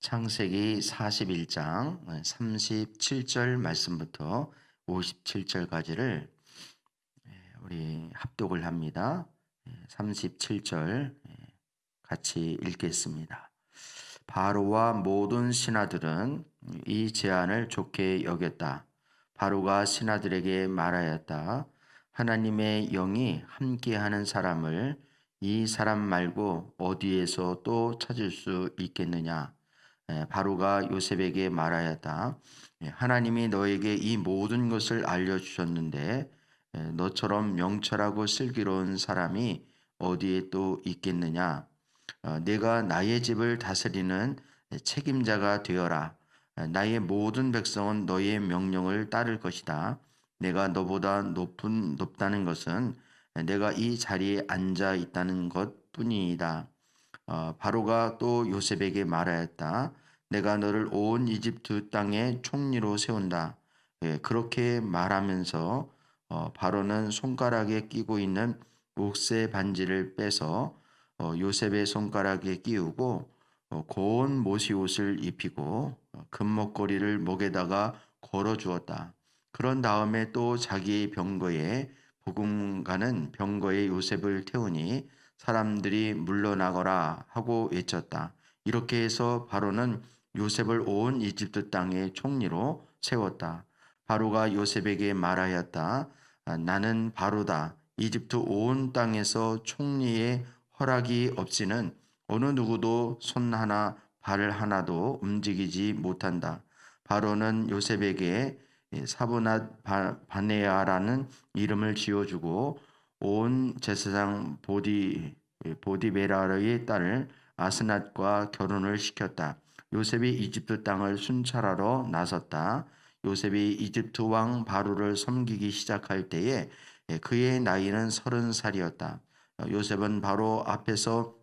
창세기 41장 37절 말씀부터 57절까지를 우리 합독을 합니다. 37절 같이 읽겠습니다. 바로와 모든 신하들은 이 제안을 좋게 여겼다. 바로가 신하들에게 말하였다. 하나님의 영이 함께하는 사람을 이 사람 말고 어디에서 또 찾을 수 있겠느냐? 바로가 요셉에게 말하였다. 하나님이 너에게 이 모든 것을 알려주셨는데 너처럼 명철하고 슬기로운 사람이 어디에 또 있겠느냐? 내가 나의 집을 다스리는 책임자가 되어라. 나의 모든 백성은 너의 명령을 따를 것이다. 내가 너보다 높다는 것은 내가 이 자리에 앉아 있다는 것 뿐이다. 바로가 또 요셉에게 말하였다. 내가 너를 온 이집트 땅의 총리로 세운다. 그렇게 말하면서 바로는 손가락에 끼고 있는 옥새 반지를 빼서 요셉의 손가락에 끼우고 고운 모시 옷을 입히고 금목걸이를 목에다가 걸어 주었다. 그런 다음에 또 자기 병거에 보금가는 병거에 요셉을 태우니 사람들이 물러나거라 하고 외쳤다. 이렇게 해서 바로는 요셉을 온 이집트 땅의 총리로 세웠다. 바로가 요셉에게 말하였다. 나는 바로다. 이집트 온 땅에서 총리의 허락이 없이는 어느 누구도 손 하나 발 하나도 움직이지 못한다. 바로는 요셉에게 사브낫 바네아라는 이름을 지어주고 온 제사장 보디베라의 딸 아스낫과 결혼을 시켰다. 요셉이 이집트 땅을 순찰하러 나섰다. 요셉이 이집트 왕 바로를 섬기기 시작할 때에 그의 나이는 30살이었다. 요셉은 바로 앞에서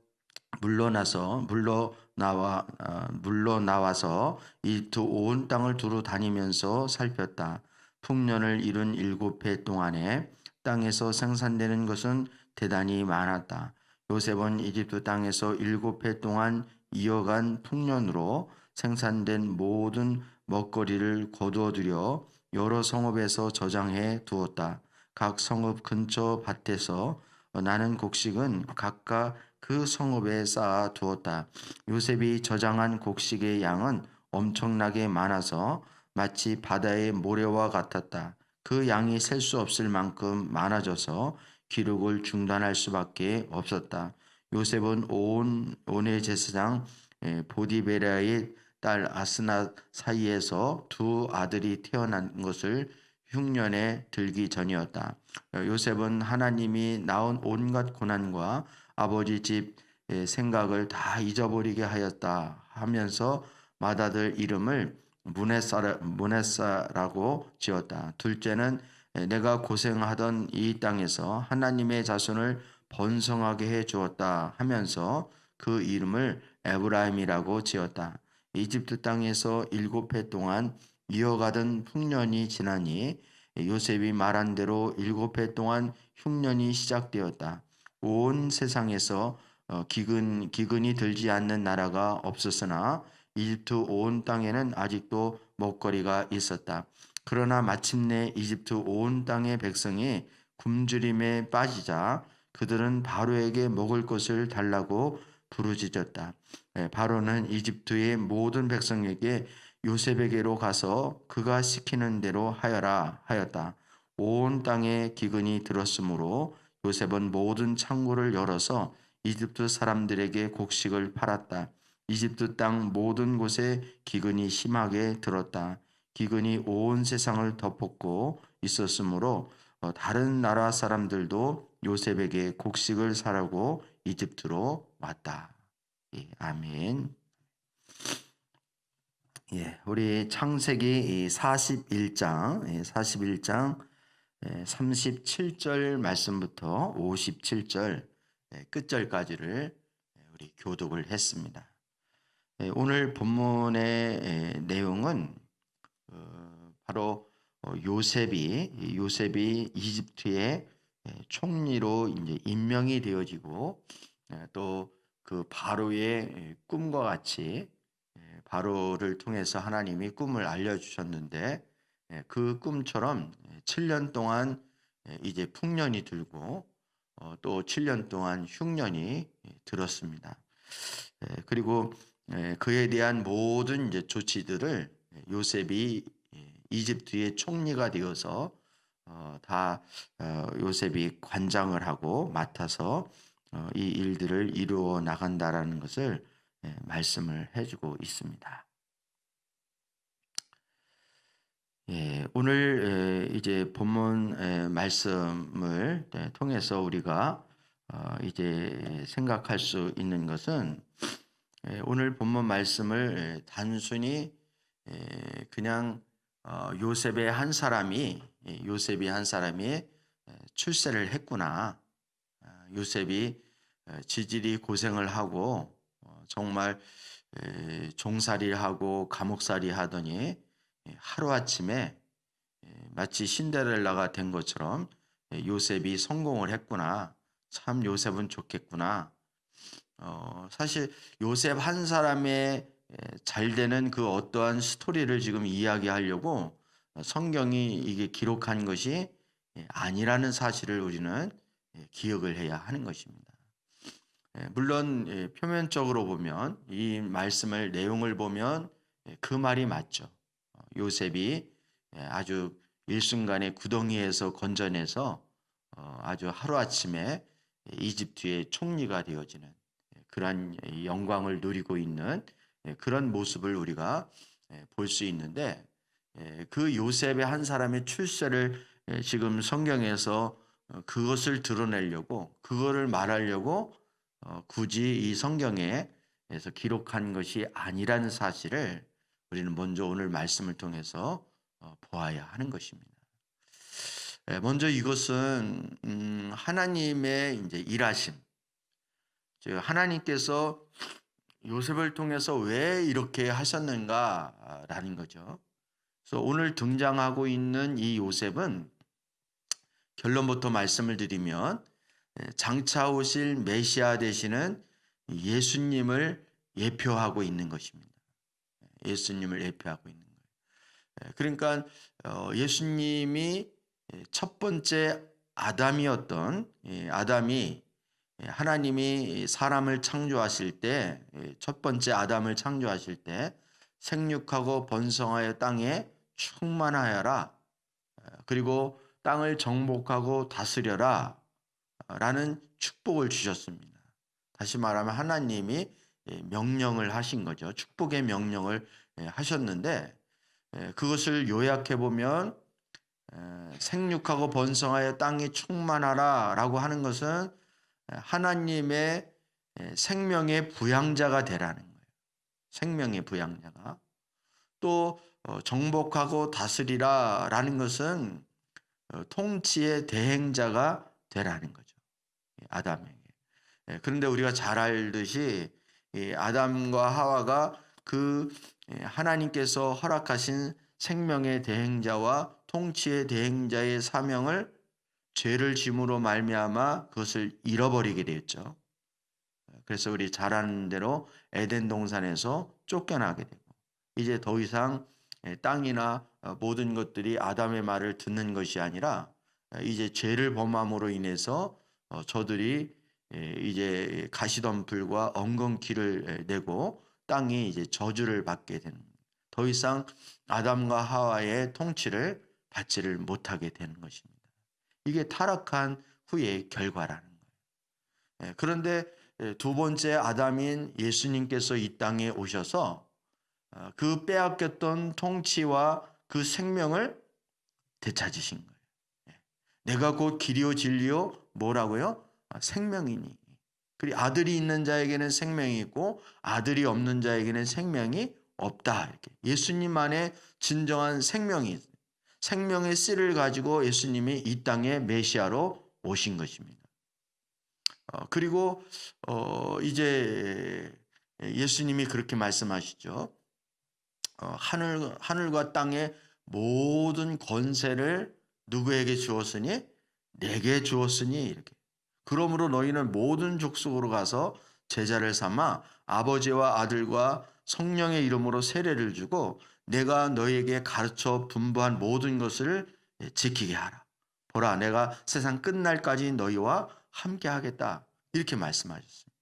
물러나와서 이집트 온 땅을 두루 다니면서 살폈다. 풍년을 이룬 7해 동안에 땅에서 생산되는 것은 대단히 많았다. 요셉은 이집트 땅에서 7해 동안 이어간 풍년으로 생산된 모든 먹거리를 거두어들여 여러 성읍에서 저장해 두었다. 각 성읍 근처 밭에서 나는 곡식은 각각 그 성읍에 쌓아 두었다. 요셉이 저장한 곡식의 양은 엄청나게 많아서 마치 바다의 모래와 같았다. 그 양이 셀 수 없을 만큼 많아져서 기록을 중단할 수밖에 없었다. 요셉은 온의 제사장 보디베라의 딸 아스낫 사이에서 두 아들이 태어난 것을 흉년에 들기 전이었다. 요셉은 하나님이 낳은 온갖 고난과 아버지 집 생각을 다 잊어버리게 하였다 하면서 맏아들 이름을 무네사라고 지었다. 둘째는 내가 고생하던 이 땅에서 하나님의 자손을 번성하게 해 주었다 하면서 그 이름을 에브라임이라고 지었다. 이집트 땅에서 7해 동안 이어가던 풍년이 지나니 요셉이 말한 대로 7해 동안 흉년이 시작되었다. 온 세상에서 기근이 들지 않는 나라가 없었으나 이집트 온 땅에는 아직도 먹거리가 있었다. 그러나 마침내 이집트 온 땅의 백성이 굶주림에 빠지자 그들은 바로에게 먹을 것을 달라고 부르짖었다. 바로는 이집트의 모든 백성에게 요셉에게로 가서 그가 시키는 대로 하여라 하였다. 온 땅에 기근이 들었으므로 요셉은 모든 창고를 열어서 이집트 사람들에게 곡식을 팔았다. 이집트 땅 모든 곳에 기근이 심하게 들었다. 기근이 온 세상을 덮었고 있었으므로 다른 나라 사람들도 요셉에게 곡식을 사라고 이집트로 왔다. 예, 아멘. 예, 우리 창세기 41장 37절 말씀부터 57절 끝절까지를 우리 교독을 했습니다. 오늘 본문의 내용은 바로 요셉이 이집트의 총리로 이제 임명이 되어지고 또 그 바로의 꿈과 같이 바로를 통해서 하나님이 꿈을 알려주셨는데 그 꿈처럼 7년 동안 이제 풍년이 들고 또 7년 동안 흉년이 들었습니다. 그리고 그에 대한 모든 이제 조치들을 요셉이 이집트의 총리가 되어서 다 요셉이 관장을 하고 맡아서 이 일들을 이루어 나간다라는 것을 말씀을 해주고 있습니다. 오늘 이제 본문 말씀을 통해서 우리가 이제 생각할 수 있는 것은 오늘 본문 말씀을 단순히 그냥 요셉이 한 사람이 출세를 했구나. 요셉이 지질이 고생을 하고 정말 종살이하고 감옥살이 하더니 하루아침에 마치 신데렐라가 된 것처럼 요셉이 성공을 했구나. 참 요셉은 좋겠구나. 사실 요셉 한 사람의 잘 되는 그 어떠한 스토리를 지금 이야기하려고 성경이 이게 기록한 것이 아니라는 사실을 우리는 기억을 해야 하는 것입니다. 물론 표면적으로 보면 이 말씀을 내용을 보면 그 말이 맞죠. 요셉이 아주 일순간에 구덩이에서 건져내서 아주 하루아침에 이집트의 총리가 되어지는 그런 영광을 누리고 있는 그런 모습을 우리가 볼 수 있는데 그 요셉의 한 사람의 출세를 지금 성경에서 그것을 드러내려고 그거를 말하려고 굳이 이 성경에서 기록한 것이 아니라는 사실을 우리는 먼저 오늘 말씀을 통해서 보아야 하는 것입니다. 먼저 이것은 하나님의 이제 일하심, 즉 하나님께서 요셉을 통해서 왜 이렇게 하셨는가라는 거죠. 그래서 오늘 등장하고 있는 이 요셉은 결론부터 말씀을 드리면 장차 오실 메시아 되시는 예수님을 예표하고 있는 것입니다. 예수님을 예표하고 있는 거예요. 그러니까 예수님이 첫 번째 아담이었던 아담이 하나님이 사람을 창조하실 때 첫 번째 아담을 창조하실 때 생육하고 번성하여 땅에 충만하여라 그리고 땅을 정복하고 다스려라 라는 축복을 주셨습니다. 다시 말하면 하나님이 명령을 하신 거죠. 축복의 명령을 하셨는데 그것을 요약해 보면 생육하고 번성하여 땅이 충만하라 라고 하는 것은 하나님의 생명의 부양자가 되라는 거예요. 생명의 부양자가. 또 정복하고 다스리라 라는 것은 통치의 대행자가 되라는 거죠. 아담에게. 그런데 우리가 잘 알듯이 아담과 하와가 그 하나님께서 허락하신 생명의 대행자와 통치의 대행자의 사명을 죄를 짐으로 말미암아 그것을 잃어버리게 되었죠. 그래서 우리 잘 아는 대로 에덴 동산에서 쫓겨나게 되고 이제 더 이상 땅이나 모든 것들이 아담의 말을 듣는 것이 아니라 이제 죄를 범함으로 인해서 저들이 이제 가시덤불과 엉겅퀴를 내고 땅이 이제 저주를 받게 되는 거예요. 더 이상 아담과 하와의 통치를 받지를 못하게 되는 것입니다. 이게 타락한 후의 결과라는 거예요. 그런데 두 번째 아담인 예수님께서 이 땅에 오셔서 그 빼앗겼던 통치와 그 생명을 되찾으신 거예요. 내가 곧 길이요 진리요 뭐라고요? 생명이니. 그리고 아들이 있는 자에게는 생명이 있고 아들이 없는 자에게는 생명이 없다. 이렇게 예수님 안에 진정한 생명이 있어요. 생명의 씨를 가지고 예수님이 이 땅에 메시아로 오신 것입니다. 그리고 이제 예수님이 그렇게 말씀하시죠. 하늘과 땅의 모든 권세를 누구에게 주었으니 내게 주었으니 이렇게. 그러므로 너희는 모든 족속으로 가서 제자를 삼아 아버지와 아들과 성령의 이름으로 세례를 주고 내가 너에게 가르쳐 분부한 모든 것을 지키게 하라. 보라, 내가 세상 끝날까지 너희와 함께 하겠다. 이렇게 말씀하셨습니다.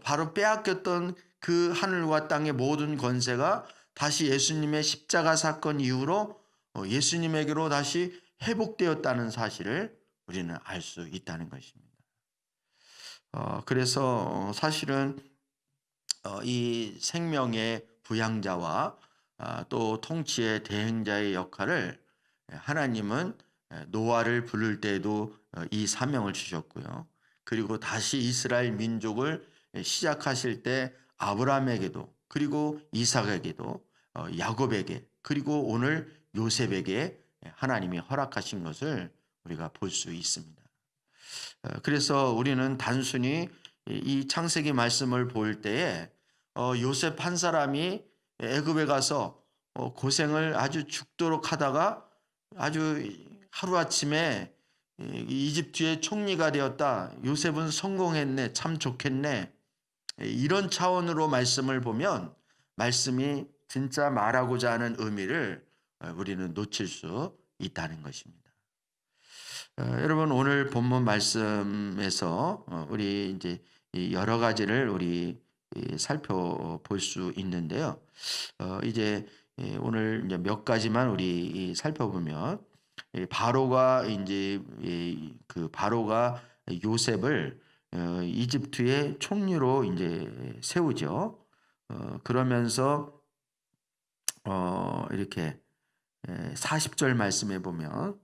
바로 빼앗겼던 그 하늘과 땅의 모든 권세가 다시 예수님의 십자가 사건 이후로 예수님에게로 다시 회복되었다는 사실을 우리는 알 수 있다는 것입니다. 그래서 사실은 이 생명의 부양자와 또 통치의 대행자의 역할을 하나님은 노아를 부를 때에도 이 사명을 주셨고요. 그리고 다시 이스라엘 민족을 시작하실 때 아브라함에게도 그리고 이삭에게도 야곱에게 그리고 오늘 요셉에게 하나님이 허락하신 것을 우리가 볼 수 있습니다. 그래서 우리는 단순히 이 창세기 말씀을 볼 때에 요셉 한 사람이 애굽에 가서 고생을 아주 죽도록 하다가 아주 하루아침에 이집트의 총리가 되었다. 요셉은 성공했네. 참 좋겠네. 이런 차원으로 말씀을 보면 말씀이 진짜 말하고자 하는 의미를 우리는 놓칠 수 있다는 것입니다. 여러분 오늘 본문 말씀에서 우리 이제 여러 가지를 우리 살펴볼 수 있는데요. 이제 오늘 이제 몇 가지만 우리 살펴보면 바로가 이제 그 바로가 요셉을 이집트의 총리로 이제 세우죠. 그러면서 이렇게 40절 말씀에 보면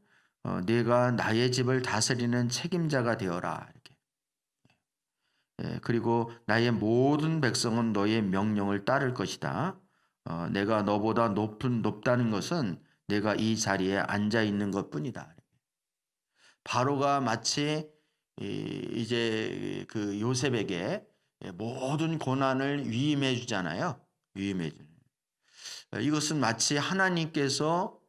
네가 나의 집을 다스리는 책임자가 되어라 이렇게. 그리고 나의 모든 백성은 너의 명령을 따를 것이다. 내가 너보다 높다는 것은 내가 이 자리에 앉아 있는 것뿐이다. 바로가 마치 이제 그 요셉에게 모든 고난을 위임해 주잖아요. 위임해 주는. 이것은 마치 하나님께서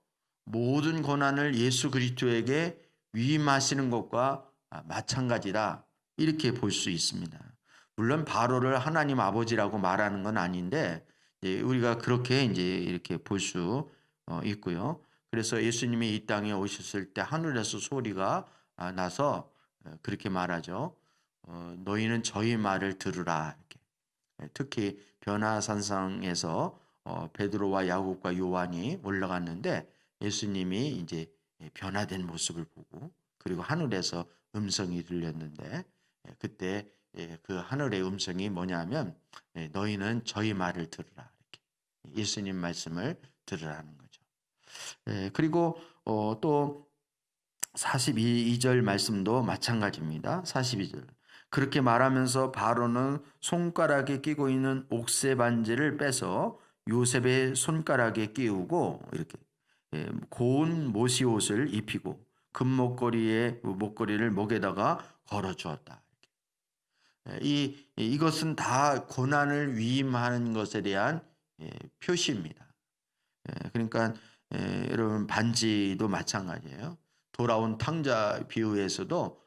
모든 고난을 예수 그리스도에게 위임하시는 것과 마찬가지다. 이렇게 볼 수 있습니다. 물론 바로를 하나님 아버지라고 말하는 건 아닌데 우리가 그렇게 이제 이렇게 볼 수 있고요. 그래서 예수님이 이 땅에 오셨을 때 하늘에서 소리가 나서 그렇게 말하죠. 너희는 저희 말을 들으라. 이렇게. 특히 변화산상에서 베드로와 야곱과 요한이 올라갔는데 예수님이 이제 변화된 모습을 보고 그리고 하늘에서 음성이 들렸는데 그때 그 하늘의 음성이 뭐냐면 너희는 저희 말을 들으라. 이렇게. 예수님 말씀을 들으라는 거죠. 그리고 또 42절 말씀도 마찬가지입니다. 42절. 그렇게 말하면서 바로는 손가락에 끼고 있는 옥새 반지를 빼서 요셉의 손가락에 끼우고 이렇게 고운 모시옷을 입히고 금목걸이를 목에다가 걸어 주었다. 이것은 다 고난을 위임하는 것에 대한 표시입니다. 그러니까 여러분 반지도 마찬가지예요. 돌아온 탕자 비유에서도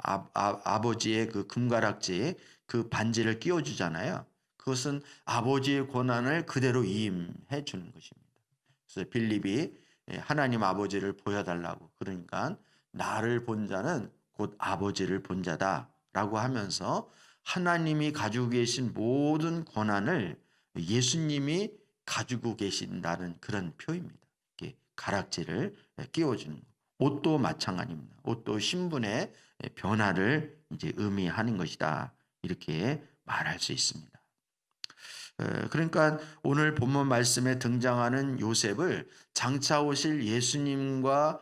아버지의 그 금가락지에 그 반지를 끼워주잖아요. 그것은 아버지의 고난을 그대로 위임해 주는 것입니다. 그래서 빌립이 하나님 아버지를 보여달라고 그러니까 나를 본 자는 곧 아버지를 본 자다라고 하면서 하나님이 가지고 계신 모든 고난을 예수님이 가지고 계신다는 그런 표입니다. 가락지를 끼워주는 옷도 마찬가지입니다. 옷도 신분의 변화를 이제 의미하는 것이다. 이렇게 말할 수 있습니다. 그러니까 오늘 본문 말씀에 등장하는 요셉을 장차 오실 예수님과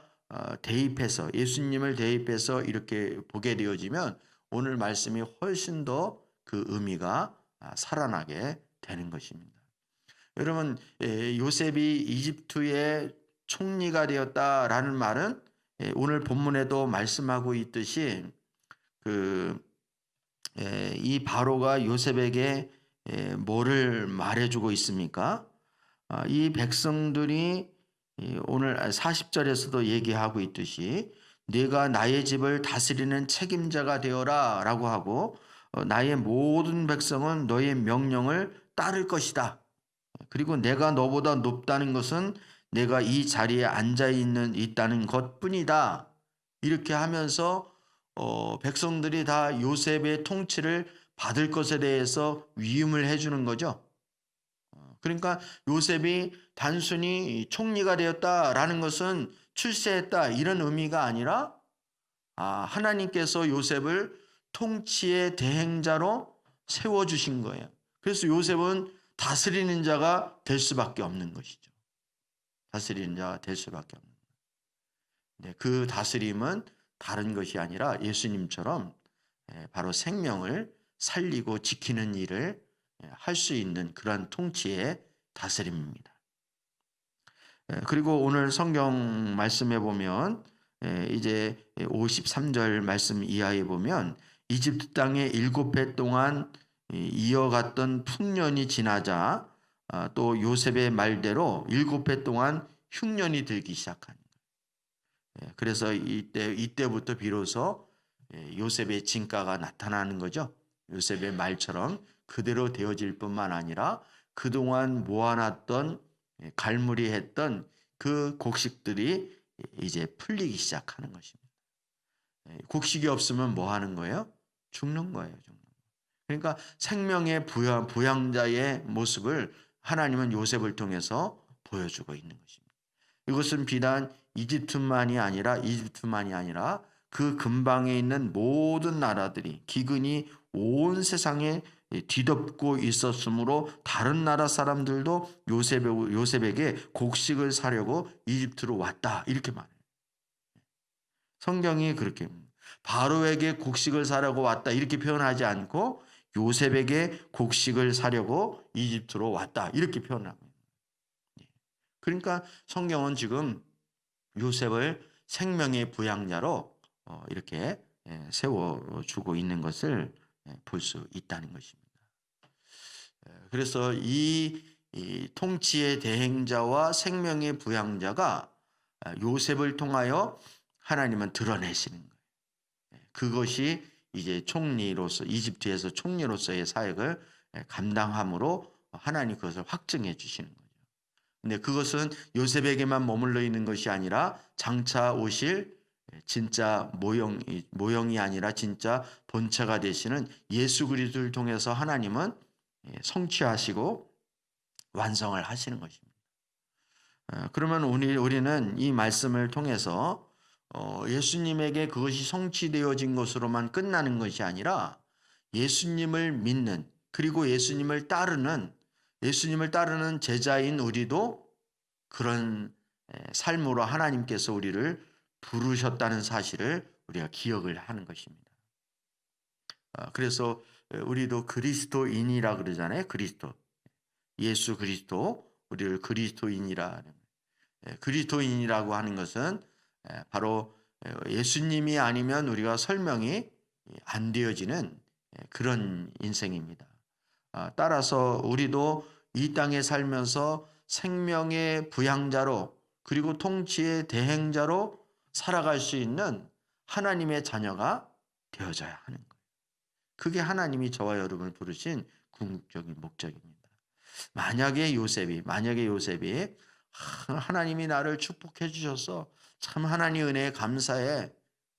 대입해서 예수님을 대입해서 이렇게 보게 되어지면 오늘 말씀이 훨씬 더 그 의미가 살아나게 되는 것입니다. 여러분 요셉이 이집트의 총리가 되었다라는 말은 오늘 본문에도 말씀하고 있듯이 이 바로가 요셉에게 뭐를 말해주고 있습니까? 이 백성들이 오늘 40절에서도 얘기하고 있듯이 네가 나의 집을 다스리는 책임자가 되어라 라고 하고 나의 모든 백성은 너의 명령을 따를 것이다. 그리고 내가 너보다 높다는 것은 내가 이 자리에 있다는 것뿐이다. 이렇게 하면서 백성들이 다 요셉의 통치를 받을 것에 대해서 위임을 해주는 거죠. 그러니까 요셉이 단순히 총리가 되었다라는 것은 출세했다 이런 의미가 아니라 하나님께서 요셉을 통치의 대행자로 세워주신 거예요. 그래서 요셉은 다스리는 자가 될 수밖에 없는 것이죠. 다스리는 자가 될 수밖에 없는 거예요. 네, 그 다스림은 다른 것이 아니라 예수님처럼 바로 생명을 살리고 지키는 일을 할 수 있는 그런 통치의 다스림입니다. 그리고 오늘 성경 말씀에 보면 이제 53절 말씀 이하에 보면 이집트 땅에 7해 동안 이어갔던 풍년이 지나자 또 요셉의 말대로 7해 동안 흉년이 들기 시작한 거예요. 그래서 이때부터 비로소 요셉의 진가가 나타나는 거죠. 요셉의 말처럼 그대로 되어질 뿐만 아니라 그동안 모아놨던 갈무리했던 그 곡식들이 이제 풀리기 시작하는 것입니다. 곡식이 없으면 뭐 하는 거예요? 죽는 거예요. 그러니까 생명의 부양자의 모습을 하나님은 요셉을 통해서 보여주고 있는 것입니다. 이것은 비단 이집트만이 아니라 그 근방에 있는 모든 나라들이 기근이 온 세상에 뒤덮고 있었으므로 다른 나라 사람들도 요셉에게 곡식을 사려고 이집트로 왔다 이렇게 말해요. 성경이 그렇게 바로에게 곡식을 사려고 왔다 이렇게 표현하지 않고 요셉에게 곡식을 사려고 이집트로 왔다 이렇게 표현합니다. 그러니까 성경은 지금 요셉을 생명의 부양자로 이렇게 세워주고 있는 것을 볼 수 있다는 것입니다. 그래서 이 통치의 대행자와 생명의 부양자가 요셉을 통하여 하나님은 드러내시는 거예요. 그것이 이제 총리로서 이집트에서 총리로서의 사역을 감당함으로 하나님 그것을 확증해 주시는 거예요. 근데 그것은 요셉에게만 머물러 있는 것이 아니라 장차 오실 진짜 모형이 아니라 진짜 본체가 되시는 예수 그리스도를 통해서 하나님은 성취하시고 완성을 하시는 것입니다. 그러면 우리는 이 말씀을 통해서 예수님에게 그것이 성취되어진 것으로만 끝나는 것이 아니라 예수님을 믿는 그리고 예수님을 따르는 제자인 우리도 그런 삶으로 하나님께서 우리를 부르셨다는 사실을 우리가 기억을 하는 것입니다. 그래서 우리도 그리스도인이라 그러잖아요. 예수 그리스도 우리를 그리스도인이라고 하는 것은 바로 예수님이 아니면 우리가 설명이 안 되어지는 그런 인생입니다. 따라서 우리도 이 땅에 살면서 생명의 부양자로 그리고 통치의 대행자로 살아갈 수 있는 하나님의 자녀가 되어져야 하는 거예요. 그게 하나님이 저와 여러분을 부르신 궁극적인 목적입니다. 만약에 요셉이 하나님이 나를 축복해 주셔서 참 하나님 은혜에 감사해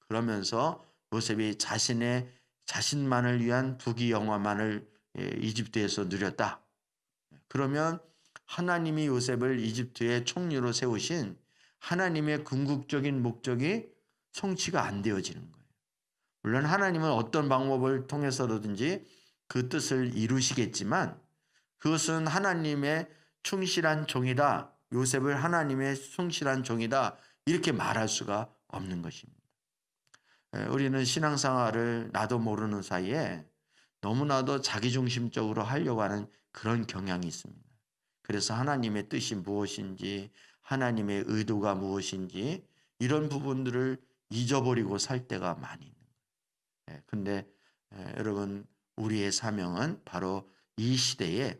그러면서 요셉이 자신만을 위한 부귀영화만을 이집트에서 누렸다. 그러면 하나님이 요셉을 이집트의 총리로 세우신 하나님의 궁극적인 목적이 성취가 안 되어지는 거예요. 물론 하나님은 어떤 방법을 통해서든지 그 뜻을 이루시겠지만 그것은 하나님의 충실한 종이다. 요셉을 하나님의 충실한 종이다. 이렇게 말할 수가 없는 것입니다. 우리는 신앙생활을 나도 모르는 사이에 너무나도 자기중심적으로 하려고 하는 그런 경향이 있습니다. 그래서 하나님의 뜻이 무엇인지 하나님의 의도가 무엇인지 이런 부분들을 잊어버리고 살 때가 많이 있는 거예요. 근데 여러분 우리의 사명은 바로 이 시대에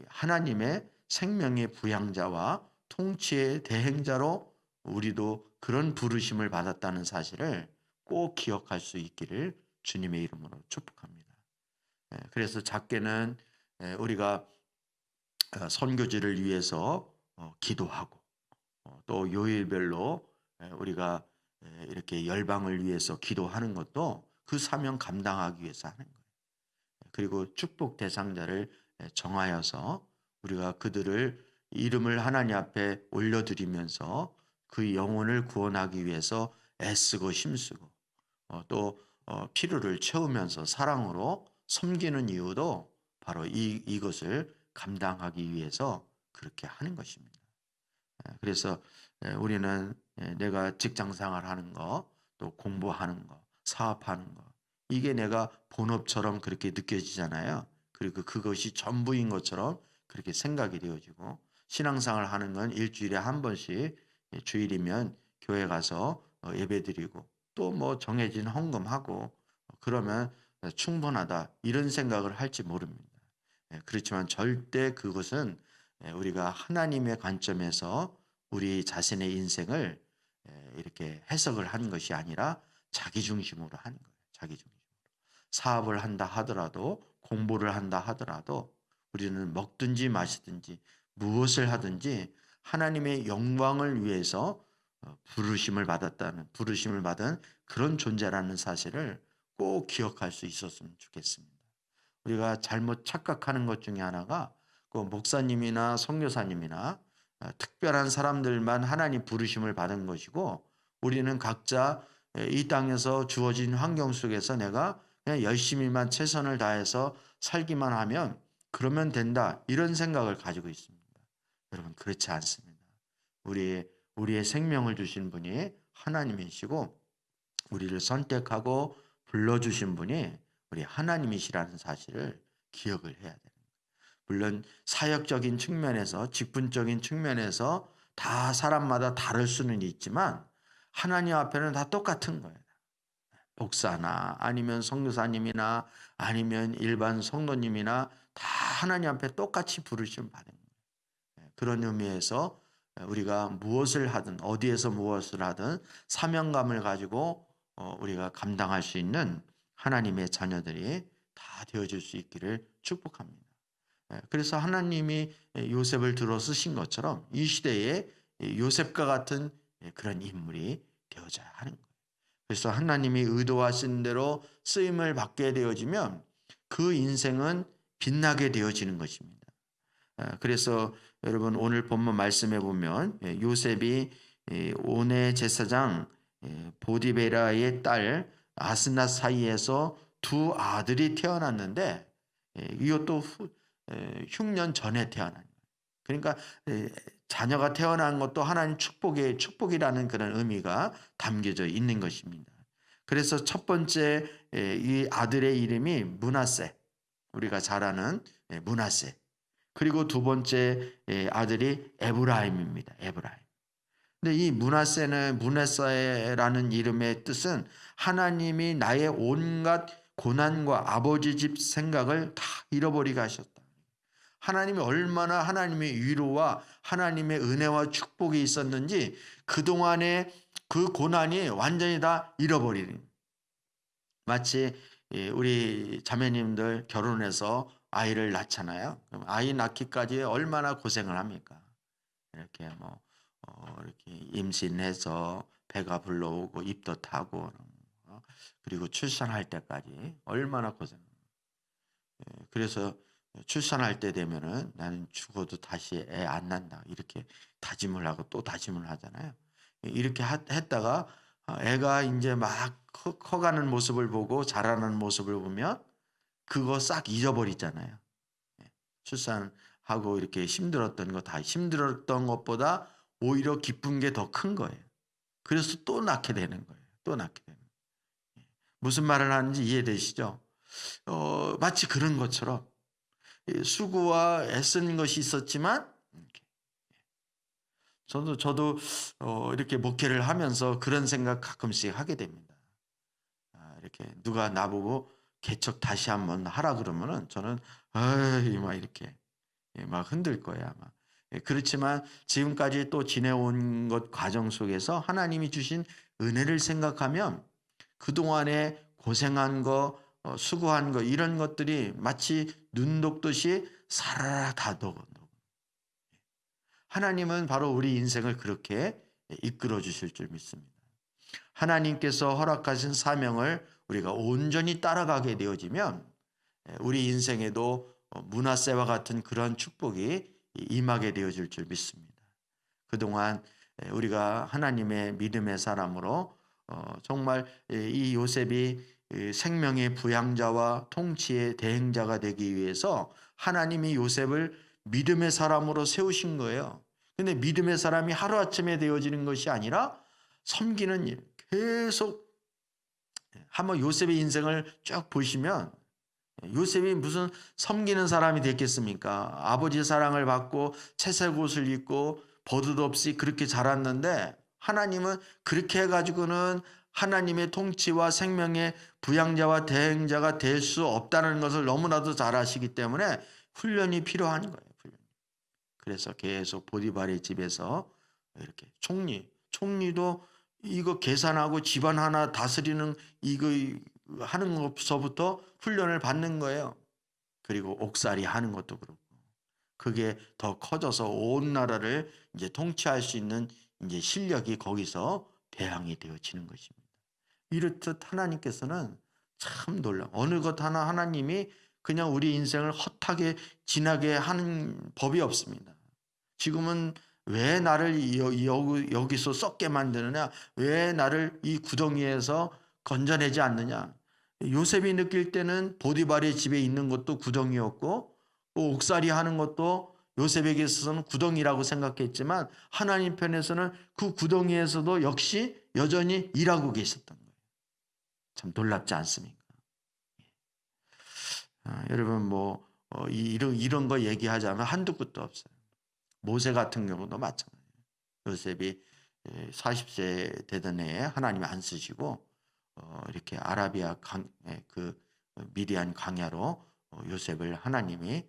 하나님의 생명의 부양자와 통치의 대행자로 우리도 그런 부르심을 받았다는 사실을 꼭 기억할 수 있기를 주님의 이름으로 축복합니다. 그래서 작게는 우리가 선교지를 위해서 기도하고 또 요일별로 우리가 이렇게 열방을 위해서 기도하는 것도 그 사명 감당하기 위해서 하는 거예요. 그리고 축복 대상자를 정하여서 우리가 그들을 이름을 하나님 앞에 올려드리면서 그 영혼을 구원하기 위해서 애쓰고 힘쓰고 또 필요를 채우면서 사랑으로 섬기는 이유도 바로 이것을 감당하기 위해서 그렇게 하는 것입니다. 그래서 우리는 내가 직장 생활하는 거, 또 공부하는 거, 사업하는 거, 이게 내가 본업처럼 그렇게 느껴지잖아요. 그리고 그것이 전부인 것처럼 그렇게 생각이 되어지고, 신앙생활 하는 건 일주일에 한 번씩 주일이면 교회 가서 예배드리고 또 뭐 정해진 헌금하고 그러면 충분하다 이런 생각을 할지 모릅니다. 그렇지만 절대 그것은 우리가 하나님의 관점에서 우리 자신의 인생을 이렇게 해석을 하는 것이 아니라 자기 중심으로 하는 거예요. 자기 중심으로. 사업을 한다 하더라도 공부를 한다 하더라도 우리는 먹든지 마시든지 무엇을 하든지 하나님의 영광을 위해서 부르심을 받은 그런 존재라는 사실을 꼭 기억할 수 있었으면 좋겠습니다. 우리가 잘못 착각하는 것 중에 하나가 그 목사님이나 선교사님이나 특별한 사람들만 하나님 부르심을 받은 것이고, 우리는 각자 이 땅에서 주어진 환경 속에서 내가 그냥 열심히만 최선을 다해서 살기만 하면 그러면 된다, 이런 생각을 가지고 있습니다. 여러분, 그렇지 않습니다. 우리의 생명을 주신 분이 하나님이시고 우리를 선택하고 불러주신 분이 우리 하나님이시라는 사실을 기억을 해야 됩니다. 물론 사역적인 측면에서, 직분적인 측면에서 다 사람마다 다를 수는 있지만 하나님 앞에는 다 똑같은 거예요. 목사나 아니면 선교사님이나 아니면 일반 성도님이나 다 하나님 앞에 똑같이 부르심 받은 거예요. 그런 의미에서 우리가 무엇을 하든 어디에서 무엇을 하든 사명감을 가지고 우리가 감당할 수 있는 하나님의 자녀들이 다 되어질 수 있기를 축복합니다. 그래서 하나님이 요셉을 들어 쓰신 것처럼 이 시대에 요셉과 같은 그런 인물이 되어져야 하는 거예요. 그래서 하나님이 의도하신 대로 쓰임을 받게 되어지면 그 인생은 빛나게 되어지는 것입니다. 그래서 여러분, 오늘 본문 말씀해 보면 요셉이 온의 제사장 보디베라의 딸 아스낫 사이에서 두 아들이 태어났는데 이것도 흉년 전에 태어난 거예요. 그러니까 자녀가 태어난 것도 하나님 축복이라는 그런 의미가 담겨져 있는 것입니다. 그래서 첫 번째 이 아들의 이름이 므낫세, 우리가 잘 아는 므낫세. 그리고 두 번째 아들이 에브라임입니다. 에브라임. 근데 이 므낫세라는 이름의 뜻은 하나님이 나의 온갖 고난과 아버지 집 생각을 다 잃어버리게 하셨다. 하나님이 얼마나 하나님의 위로와 하나님의 은혜와 축복이 있었는지 그동안의 그 고난이 완전히 다 잃어버리는, 마치 우리 자매님들 결혼해서 아이를 낳잖아요. 그럼 아이 낳기까지 얼마나 고생을 합니까? 이렇게 이렇게 임신해서 배가 불러오고 입도 타고 그리고 출산할 때까지 얼마나 고생을. 그래서 출산할 때 되면은 나는 죽어도 다시 애 안 낳는다, 이렇게 다짐을 하고 또 다짐을 하잖아요. 이렇게 했다가 애가 이제 막 커가는 모습을 보고 자라는 모습을 보면 그거 싹 잊어버리잖아요. 출산하고 이렇게 힘들었던 거, 다 힘들었던 것보다 오히려 기쁜 게 더 큰 거예요. 그래서 또 낳게 되는 거예요. 또 낳게 되는 거예요. 무슨 말을 하는지 이해되시죠? 마치 그런 것처럼 수고와 애쓰는 것이 있었지만, 저도 이렇게 목회를 하면서 그런 생각 가끔씩 하게 됩니다. 이렇게 누가 나보고 개척 다시 한번 하라 그러면은 저는 막 이렇게 막 흔들 거예요, 아마. 그렇지만 지금까지 또 지내온 것 과정 속에서 하나님이 주신 은혜를 생각하면 그동안에 고생한 거, 수고한 것 이런 것들이 마치 눈 녹듯이 사라라 다 녹아. 하나님은 바로 우리 인생을 그렇게 이끌어 주실 줄 믿습니다. 하나님께서 허락하신 사명을 우리가 온전히 따라가게 되어지면 우리 인생에도 므낫세와 같은 그런 축복이 임하게 되어질 줄 믿습니다. 그동안 우리가 하나님의 믿음의 사람으로 정말 이 요셉이 생명의 부양자와 통치의 대행자가 되기 위해서 하나님이 요셉을 믿음의 사람으로 세우신 거예요. 근데 믿음의 사람이 하루아침에 되어지는 것이 아니라 섬기는 일, 계속 한번 요셉의 인생을 쭉 보시면 요셉이 무슨 섬기는 사람이 됐겠습니까? 아버지 사랑을 받고 채색 옷을 입고 버릇없이 그렇게 자랐는데 하나님은 그렇게 해가지고는 하나님의 통치와 생명의 부양자와 대행자가 될 수 없다는 것을 너무나도 잘 아시기 때문에 훈련이 필요한 거예요. 훈련. 그래서 계속 보디발의 집에서 이렇게 총리도 이거 계산하고 집안 하나 다스리는 이거 하는 것서부터 훈련을 받는 거예요. 그리고 옥살이 하는 것도 그렇고 그게 더 커져서 온 나라를 이제 통치할 수 있는 이제 실력이 거기서 배양이 되어지는 것입니다. 이렇듯 하나님께서는 참 놀라. 어느 것 하나 하나님이 그냥 우리 인생을 헛하게 지나게 하는 법이 없습니다. 지금은 왜 나를 여기서 썩게 만드느냐? 왜 나를 이 구덩이에서 건져내지 않느냐? 요셉이 느낄 때는 보디발의 집에 있는 것도 구덩이였고 옥살이 하는 것도 요셉에게 있어서는 구덩이라고 생각했지만 하나님 편에서는 그 구덩이에서도 역시 여전히 일하고 계셨던 거예요. 참 놀랍지 않습니까? 여러분 이런 거 얘기하자면 한두 끝도 없어요. 모세 같은 경우도 마찬가지예요. 요셉이 40세 되던 해에 하나님이 안 쓰시고 이렇게 아라비아 그 미디안 광야로 요셉을 하나님이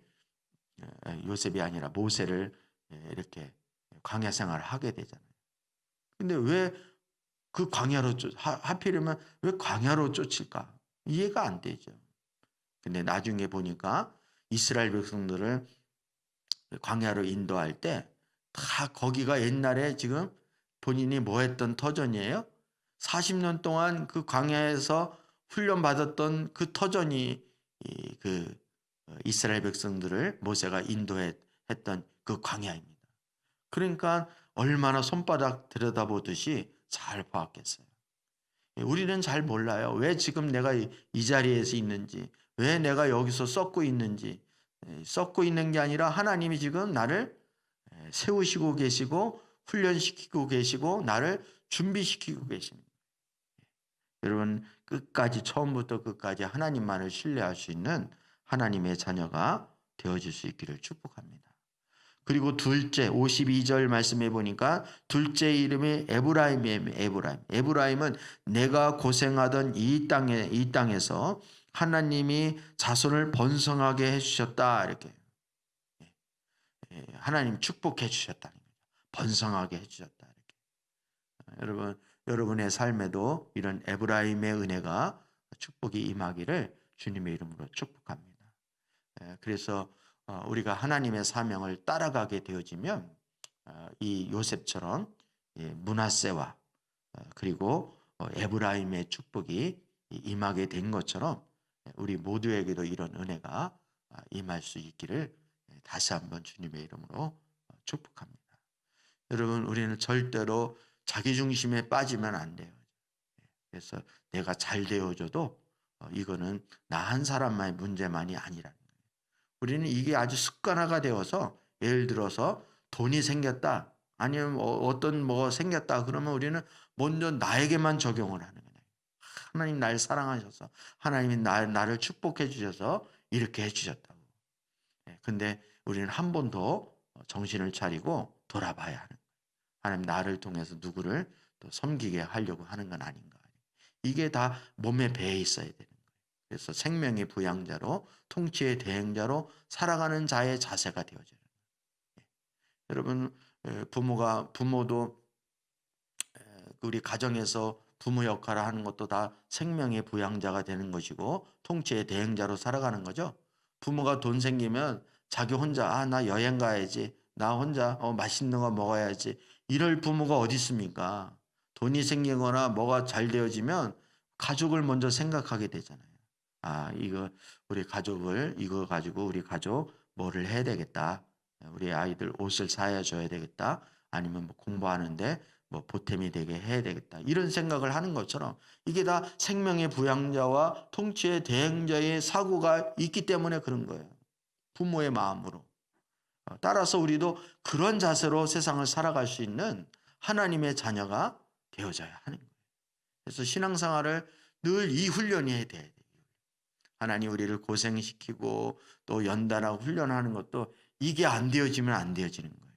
요셉이 아니라 모세를 이렇게 광야 생활을 하게 되잖아요. 근데 왜 그 광야로 하필이면 왜 광야로 쫓을까? 이해가 안 되죠. 근데 나중에 보니까 이스라엘 백성들을 광야로 인도할 때 다 거기가 옛날에 지금 본인이 뭐 했던 터전이에요. 40년 동안 그 광야에서 훈련받았던 그 터전이 그 이스라엘 백성들을 모세가 인도했던 그 광야입니다. 그러니까 얼마나 손바닥 들여다보듯이 잘 보았겠어요. 우리는 잘 몰라요. 왜 지금 내가 이 자리에서 있는지, 왜 내가 여기서 썩고 있는지. 썩고 있는 게 아니라 하나님이 지금 나를 세우시고 계시고 훈련시키고 계시고 나를 준비시키고 계십니다. 여러분 끝까지 처음부터 끝까지 하나님만을 신뢰할 수 있는 하나님의 자녀가 되어질 수 있기를 축복합니다. 그리고 둘째 52절 말씀해 보니까 둘째 이름이 에브라임이에요. 에브라임은 내가 고생하던 이 땅에서 하나님이 자손을 번성하게 해주셨다 이렇게 하나님 축복해 주셨다는 거죠. 번성하게 해주셨다 이렇게. 여러분의 삶에도 이런 에브라임의 은혜가 축복이 임하기를 주님의 이름으로 축복합니다. 그래서 우리가 하나님의 사명을 따라가게 되어지면 이 요셉처럼 므낫세와 그리고 에브라임의 축복이 임하게 된 것처럼 우리 모두에게도 이런 은혜가 임할 수 있기를 다시 한번 주님의 이름으로 축복합니다. 여러분 우리는 절대로 자기 중심에 빠지면 안 돼요. 그래서 내가 잘 되어줘도 이거는 나 한 사람만의 문제만이 아니라는 거예요. 우리는 이게 아주 습관화가 되어서 예를 들어서 돈이 생겼다 아니면 어떤 뭐 생겼다 그러면 우리는 먼저 나에게만 적용을 하는 거예요. 하나님 날 사랑하셔서 하나님이 나를 축복해 주셔서 이렇게 해주셨다고. 근데 우리는 한 번 더 정신을 차리고 돌아봐야 하는 거예요. 하나님 나를 통해서 누구를 또 섬기게 하려고 하는 건 아닌가. 이게 다 몸에 배에 있어야 되는 거예요. 그래서 생명의 부양자로 통치의 대행자로 살아가는 자의 자세가 되어져요. 여러분 부모도 우리 가정에서 부모 역할을 하는 것도 다 생명의 부양자가 되는 것이고 통치의 대행자로 살아가는 거죠. 부모가 돈 생기면 자기 혼자 나 여행 가야지. 나 혼자 맛있는 거 먹어야지. 이럴 부모가 어디 있습니까? 돈이 생기거나 뭐가 잘 되어지면 가족을 먼저 생각하게 되잖아요. 이거 우리 가족을 이거 가지고 우리 가족 뭐를 해야 되겠다. 우리 아이들 옷을 사야 줘야 되겠다. 아니면 뭐 공부하는데 뭐 보탬이 되게 해야 되겠다. 이런 생각을 하는 것처럼 이게 다 생명의 부양자와 통치의 대행자의 사고가 있기 때문에 그런 거예요. 부모의 마음으로. 따라서 우리도 그런 자세로 세상을 살아갈 수 있는 하나님의 자녀가 되어져야 하는 거예요. 그래서 신앙생활을 늘 이 훈련이 돼야 돼요. 하나님 우리를 고생시키고 또 연단하고 훈련하는 것도 이게 안 되어지면 안 되어지는 거예요.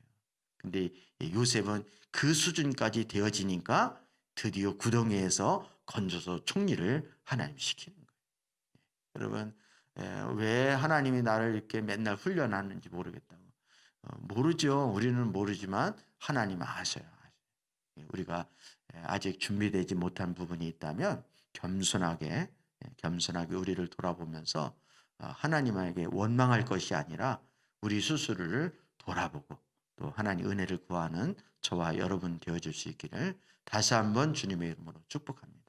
근데 요셉은 그 수준까지 되어지니까 드디어 구덩이에서 건져서 총리를 하나님 시키는 거예요. 여러분, 왜 하나님이 나를 이렇게 맨날 훈련하는지 모르겠다고. 모르죠. 우리는 모르지만 하나님은 아셔요. 우리가 아직 준비되지 못한 부분이 있다면 겸손하게 우리를 돌아보면서 하나님에게 원망할 것이 아니라 우리 스스로를 돌아보고 또 하나님 은혜를 구하는 저와 여러분 되어줄 수 있기를 다시 한번 주님의 이름으로 축복합니다.